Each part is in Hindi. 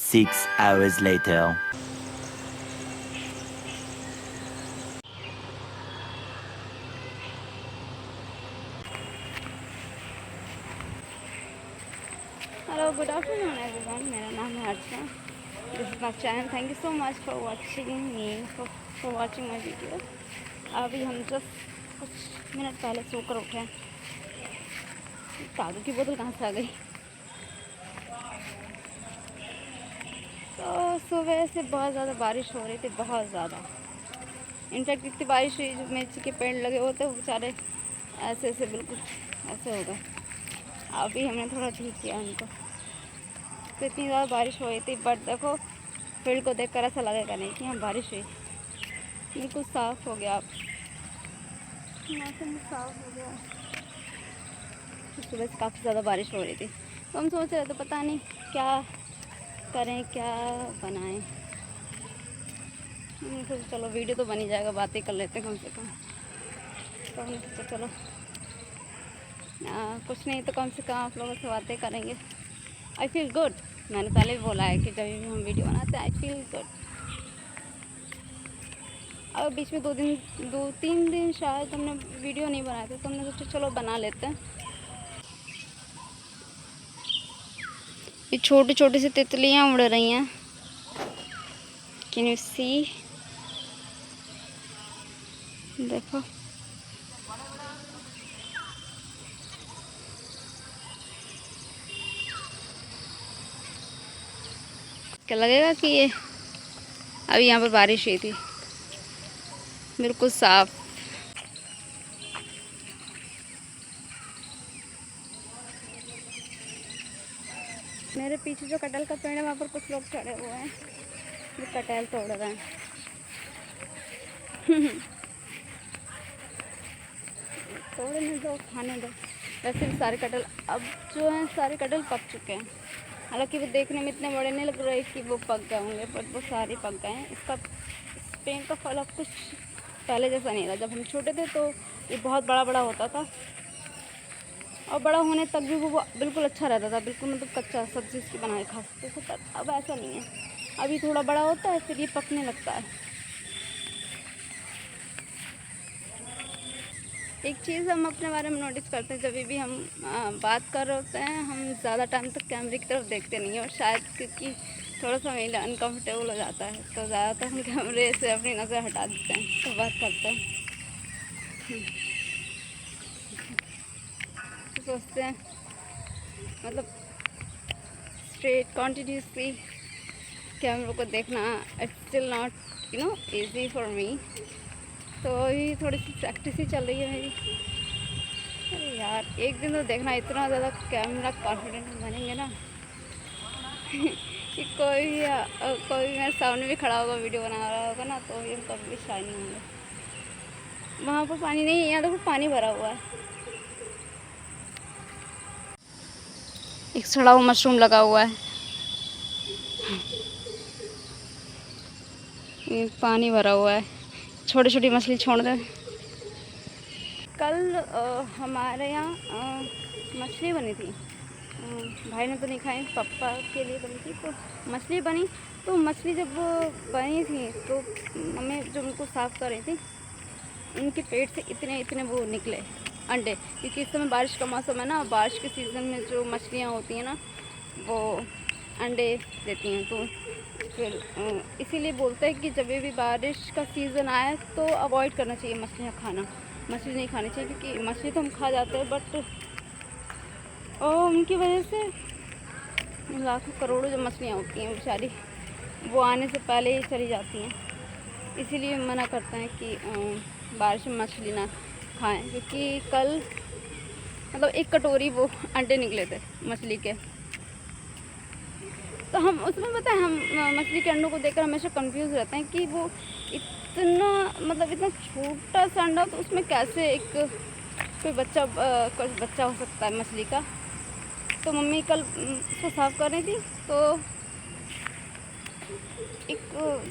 6 hours later. Hello good afternoon everyone, मेरा नाम है Archana. This is my channel. Thank you so much for watching me, for watching my video. अभी हम जस्ट कुछ मिनट पहले सोकर उठे हैं। काजू की बोतल कहाँ से आ गई? तो सुबह से बहुत ज़्यादा बारिश हो रही थी, बहुत ज़्यादा। इनफैक्ट इतनी बारिश हुई, जो मिर्ची के पेड़ लगे होते वो बेचारे ऐसे ऐसे बिल्कुल ऐसे हो गए। अभी हमने थोड़ा ठीक किया उनको। तो इतनी ज़्यादा बारिश हो रही थी, बट देखो फील्ड को देखकर ऐसा लगेगा नहीं कि हाँ बारिश हुई। बिल्कुल साफ़ हो गया, मौसम साफ़ हो गया। सुबह से काफ़ी ज़्यादा बारिश हो रही थी, तो हम सोच रहे थे पता नहीं क्या करें, क्या बनाएं। हमने सोचा चलो वीडियो तो बन ही जाएगा, बातें कर लेते हैं कम से कम। तो हमने सोचा चलो कुछ नहीं तो कम से कम आप लोगों से बातें करेंगे। I feel good. मैंने पहले भी बोला है कि जब भी हम वीडियो बनाते हैं आई फील गुड। अब बीच में 2-3 दिन शायद हमने वीडियो नहीं बनाए थे, तो हमने सोचा चलो बना लेते हैं। ये छोटी छोटी सी तितलियाँ उड़ रही हैं। Can you see? देखो क्या लगेगा कि ये अभी यहाँ पर बारिश हुई थी, बिल्कुल साफ। मेरे पीछे जो कटहल का पेड़ है वहाँ पर कुछ लोग चढ़े हुए हैं, जो कटहल तोड़ रहे हैं। तोड़ने दो, खाने दो। वैसे भी सारे कटहल अब जो हैं सारे कटहल पक चुके हैं। हालांकि वो देखने में इतने बड़े नहीं लग रहे कि वो पक गए होंगे, बट वो सारे पक गए हैं। इस पेड़ का फल अब कुछ पहले जैसा नहीं रहा। जब हम छोटे थे तो ये बहुत बड़ा बड़ा होता था, और बड़ा होने तक भी वो बिल्कुल अच्छा रहता था, बिल्कुल मतलब कच्चा सब्जी इसकी बना के खा सकते थे। पर अब ऐसा नहीं है, अभी थोड़ा बड़ा होता है फिर ये पकने लगता है। एक चीज़ हम अपने बारे में नोटिस करते हैं, जब भी हम बात कर रहे होते हैं हम ज़्यादा टाइम तक कैमरे की तरफ देखते नहीं हैं, और शायद क्योंकि थोड़ा सा मेरे अनकम्फर्टेबल हो जाता है तो ज़्यादातर हम कैमरे से अपनी नज़र हटा देते हैं तो बात करते हैं। तो सोचते हैं मतलब स्ट्रेट कॉन्टिन्यूसली कैमरों को देखना it's still not easy for me. तो ये थोड़ी सी प्रैक्टिस ही चल रही है मेरी। अरे यार एक दिन तो देखना, इतना ज़्यादा कैमरा कॉन्फिडेंट बनेंगे ना कि कोई मेरे सामने भी खड़ा होगा वीडियो बना रहा होगा ना तो ये कभी भी शाय नहीं होंगे। वहाँ पर पानी नहीं है, यहाँ देखो पानी भरा हुआ है। एक सड़ा हुआ मशरूम लगा हुआ है, पानी भरा हुआ है, छोटी छोटी मछली छोड़ दे। कल हमारे यहाँ मछली बनी थी। भाई ने तो नहीं खाई, पापा के लिए बनी थी तो मछली बनी। तो मछली जब बनी थी तो मम्मी जो उनको साफ़ कर रही थी, उनके पेट से इतने इतने वो निकले अंडे। क्योंकि इस समय बारिश का मौसम है ना, बारिश के सीज़न में जो मछलियाँ होती हैं ना वो अंडे देती हैं। तो फिर इसीलिए बोलते हैं कि जब भी बारिश का सीज़न आए तो अवॉइड करना चाहिए मछलियाँ खाना। मछली नहीं खानी चाहिए, क्योंकि मछली तो हम खा जाते हैं बट उनकी वजह से लाखों करोड़ों जो मछलियाँ होती हैं बेचारी वो आने से पहले ही चली जाती हैं। इसीलिए मना करते हैं कि बारिश में मछली ना खाएं। क्योंकि कल मतलब 1 कटोरी वो अंडे निकले थे मछली के। तो हम उसमें पता है हम मछली के अंडों को देखकर हमेशा कंफ्यूज रहते हैं कि वो इतना मतलब इतना छोटा सा अंडा, तो उसमें कैसे कोई बच्चा हो सकता है मछली का। तो मम्मी कल उसको साफ़ कर रही थी तो एक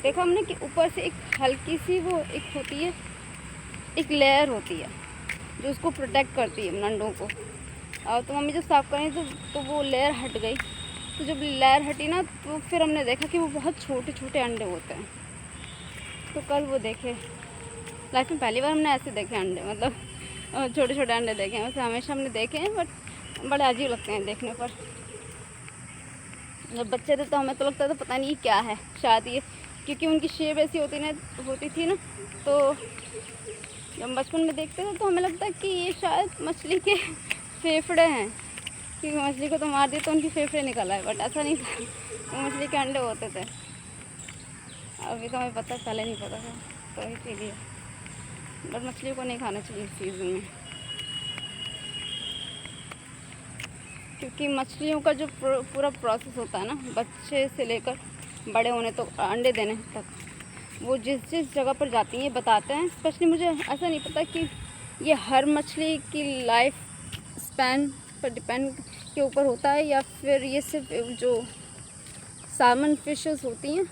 देखा हमने कि ऊपर से एक हल्की सी वो एक होती है, एक लेयर होती है जो उसको प्रोटेक्ट करती है अंडों को। और तो मम्मी जो साफ़ कर रही थी तो वो लेयर हट गई। तो जब लहर हटी ना तो फिर हमने देखा कि वो बहुत छोटे छोटे अंडे होते हैं। तो कल वो देखे, लाइफ में पहली बार हमने ऐसे देखे अंडे, मतलब छोटे छोटे अंडे देखे हैं। वैसे हमेशा हमने देखे हैं बट बड़े अजीब लगते हैं देखने पर। जब बच्चे थे तो हमें तो लगता था पता नहीं क्या है, शायद ये, क्योंकि उनकी शेप ऐसी होती थी ना, तो जब बचपन में देखते थे तो हमें लगता है कि ये शायद मछली के फेफड़े हैं, क्योंकि मछली को तो मार दिया तो उनकी फेफड़े निकल आए, बट ऐसा नहीं था, वो मछली के अंडे होते थे। अभी तो हमें पता, पहले नहीं पता था, तो इसीलिए। बट मछली को नहीं खाना चाहिए इस सीज़न में, क्योंकि मछलियों का जो पूरा प्रोसेस होता है ना, बच्चे से लेकर बड़े होने तो अंडे देने तक, वो जिस जिस जगह पर जाती हैं ये बताते हैं। स्पेशली मुझे ऐसा नहीं पता कि ये हर मछली की लाइफ स्पैन पर डिपेंड के ऊपर होता है या फिर ये सिर्फ जो साल्मन फिशेस होती हैं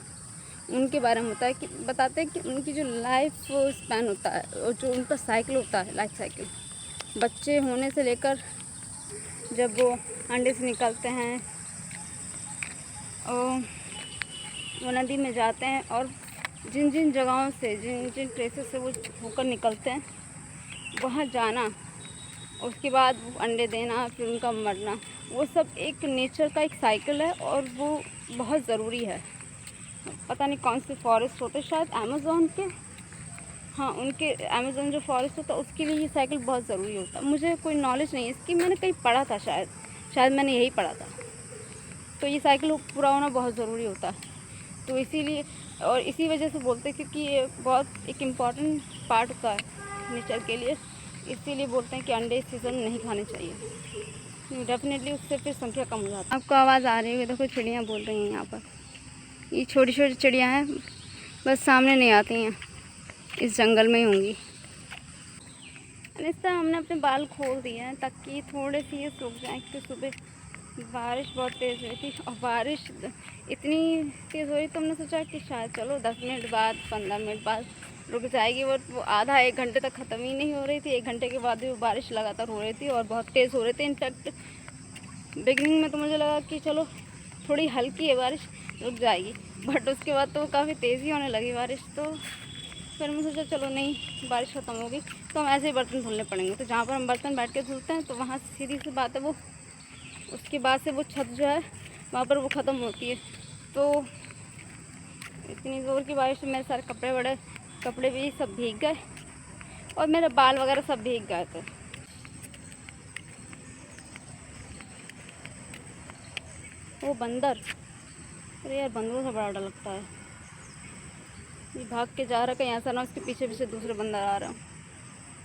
उनके बारे में होता है, कि बताते हैं कि उनकी जो लाइफ स्पैन होता है और जो उनका साइकिल होता है, लाइफ साइकिल, बच्चे होने से लेकर जब वो अंडे से निकलते हैं और वो नदी में जाते हैं और जिन जिन जगहों से, जिन जिन प्लेसेस से वो होकर निकलते हैं वहाँ जाना, उसके बाद वो अंडे देना, फिर उनका मरना, वो सब एक नेचर का एक साइकिल है और वो बहुत ज़रूरी है। पता नहीं कौन से फॉरेस्ट होते, शायद अमेज़न के, हाँ उनके अमेज़न जो फॉरेस्ट होता है उसके लिए ये साइकिल बहुत ज़रूरी होता है। मुझे कोई नॉलेज नहीं है इसकी, मैंने कहीं पढ़ा था, शायद मैंने यही पढ़ा था। तो ये साइकिल पूरा होना बहुत ज़रूरी होता है, तो इसीलिए और इसी वजह से बोलते हैं, क्योंकि ये बहुत एक इम्पॉर्टेंट पार्ट होता है नेचर के लिए, इसीलिए बोलते हैं कि अंडे इस सीज़न में नहीं खाने चाहिए। डेफिनेटली उससे फिर संख्या कम हो जाती है। आपको आवाज़ आ रही है, देखो चिड़ियाँ बोल रही हैं यहाँ पर। ये छोटी छोटी चिड़ियाँ हैं, बस सामने नहीं आती हैं, इस जंगल में ही होंगी। इस तरह हमने अपने बाल खोल दिए हैं ताकि थोड़े से ये सूख जाएँ, क्योंकि सुबह बारिश बहुत तेज़ हुई थी और बारिश इतनी तेज़ हो रही तो हमने सोचा कि शायद चलो 10 मिनट बाद 15 मिनट बाद रुक जाएगी, बट वो आधा 1 घंटे तक ख़त्म ही नहीं हो रही थी। 1 घंटे के बाद भी वो बारिश लगातार हो रही थी और बहुत तेज़ हो रही थी। इनफैक्ट बिगनिंग में तो मुझे लगा कि चलो थोड़ी हल्की है बारिश, रुक जाएगी, बट उसके बाद तो काफ़ी तेज़ी होने लगी बारिश। तो फिर मैं सोचा चलो नहीं, बारिश ख़त्म होगी तो हम ऐसे ही बर्तन धुलने पड़ेंगे। तो जहाँ पर हम बर्तन बैठ के धुलते हैं तो वहाँ सीधी सी बात है, वो उसके बाद से वो छत जो है वहाँ पर वो ख़त्म होती है। तो इतनी ज़ोर की बारिश में मेरे सारे कपड़े भी सब भीग गए और मेरे बाल वगैरह सब भीग गए थे। वो बंदर, अरे यार बंदरों से बड़ा डर लगता है। ये भाग के जा रहा है, कहीं ऐसा ना उसके पीछे पीछे दूसरे बंदर आ रहा हो,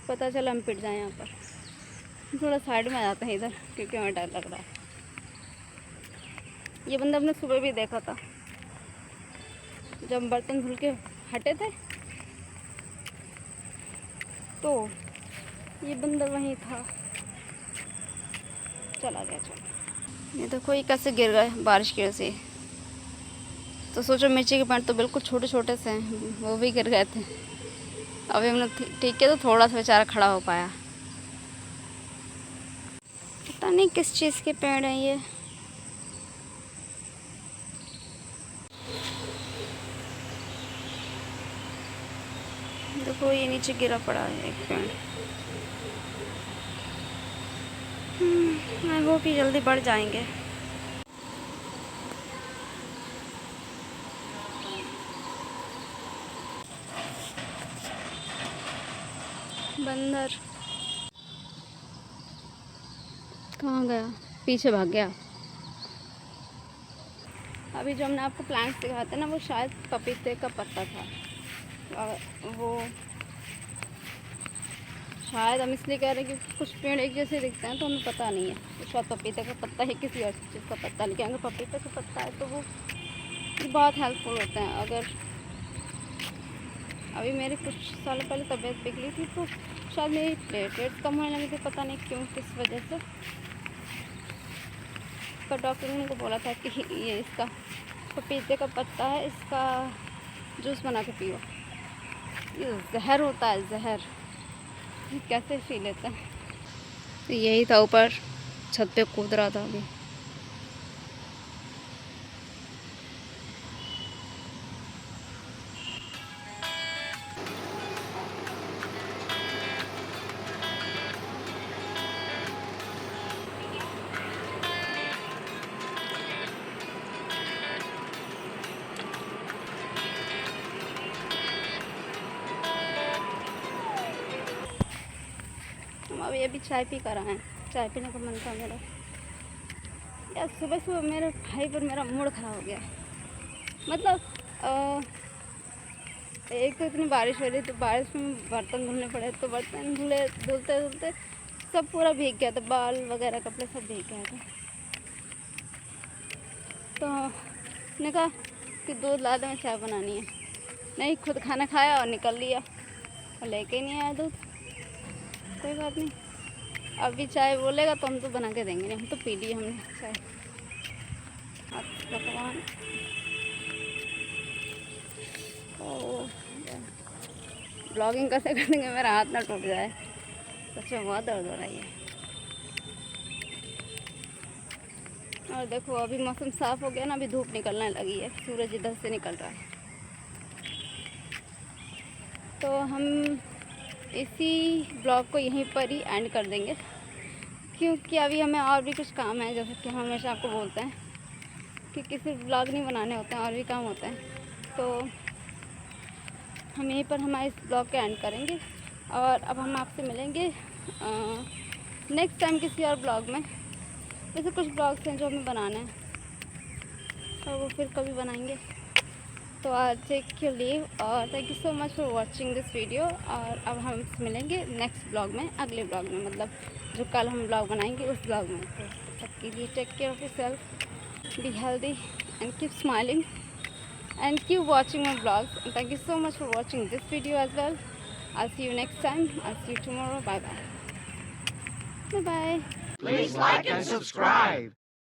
पता चला हम पिट जाए। यहाँ पर थोड़ा साइड में आ जाते हैं इधर, क्योंकि हमें डर लग रहा है। ये बंदर हमने सुबह भी देखा था जब हम बर्तन धुल के हटे थे, तो ये बंदर वहीं था, चला गया। चलो ये देखो ये कैसे गिर गए बारिश की वजह से। तो सोचो मिर्ची के पेड़ तो बिल्कुल छोटे छोटे से हैं, वो भी गिर गए थे। अभी हमने ठीक किया तो थोड़ा सा बेचारा खड़ा हो पाया। पता नहीं किस चीज़ के पेड़ हैं ये। देखो ये नीचे गिरा पड़ा है एक पेड़। आई होप कि जल्दी बढ़ जाएंगे। बंदर कहाँ गया? पीछे भाग गया। अभी जो हमने आपको प्लांट्स दिखाए थे ना, वो शायद पपीते का पत्ता था। वो शायद हम इसलिए कह रहे हैं कि कुछ पेड़ एक जैसे दिखते हैं, तो हमें पता नहीं है तो शायद पपीते का पत्ता है किसी और चीज़ का पत्ता। लेकिन अगर पपीते का पत्ता है तो वो बहुत हेल्पफुल होते हैं। अगर अभी मेरी कुछ साल पहले तबीयत बिगड़ी थी तो शायद मेरी प्लेटलेट्स कम होने लगी थी, पता नहीं क्यों, किस वजह से। पर डॉक्टर ने उनको बोला था कि ये इसका पपीते का पत्ता है, इसका जूस बना के पियो। ये जहर होता है, जहर। कैसे पी लेते हैं। तो यही था, ऊपर छत पे कूद रहा था अभी। अभी अभी चाय पी कर आए हैं, चाय पीने का मन था मेरा यार। सुबह सुबह मेरे भाई पर मेरा मूड ख़राब हो गया। मतलब एक तो इतनी बारिश हो रही, तो बारिश में बर्तन धुलने पड़े, तो बर्तन धुलते धुलते सब पूरा भीग गया था, बाल वगैरह कपड़े सब भीग गए थे। तो मैंने कहा कि दूध ला दे, मैं चाय बनानी है। नहीं, खुद खाना खाया और निकल लिया और लेके नहीं आया दूध। कोई बात नहीं, अभी चाय बोलेगा तो हम तो बना के देंगे। नहीं, हम तो पी लिए हमने चाय। भगवान, ब्लॉगिंग कैसे कर देंगे, मेरा हाथ ना टूट जाए। सच में बहुत दर्द हो रही है। और देखो अभी मौसम साफ़ हो गया ना, अभी धूप निकलने लगी है, सूरज इधर से निकल रहा है। तो हम इसी ब्लॉग को यहीं पर ही एंड कर देंगे, क्योंकि अभी हमें और भी कुछ काम है। जैसे कि हम हमेशा आपको बोलते हैं कि सिर्फ ब्लॉग नहीं बनाने होते हैं, और भी काम होते हैं। तो हम यहीं पर हमारे इस ब्लॉग को एंड करेंगे, और अब हम आपसे मिलेंगे नेक्स्ट टाइम किसी और ब्लॉग में। जैसे कुछ ब्लॉग्स हैं जो हमें बनाने हैं, और वो फिर कभी बनाएंगे। तो आज टेक योर लीव, और thank you so much for watching this video. और अब हम मिलेंगे नेक्स्ट ब्लॉग में, अगले ब्लॉग में, मतलब जो कल हम ब्लॉग बनाएंगे उस ब्लॉग में। तो तब के लिए take care of yourself, be healthy and keep smiling and keep watching my vlogs. And thank you so much for watching this video as well. I'll see you next time. I'll see you tomorrow. Bye bye. Bye bye. Please like and subscribe.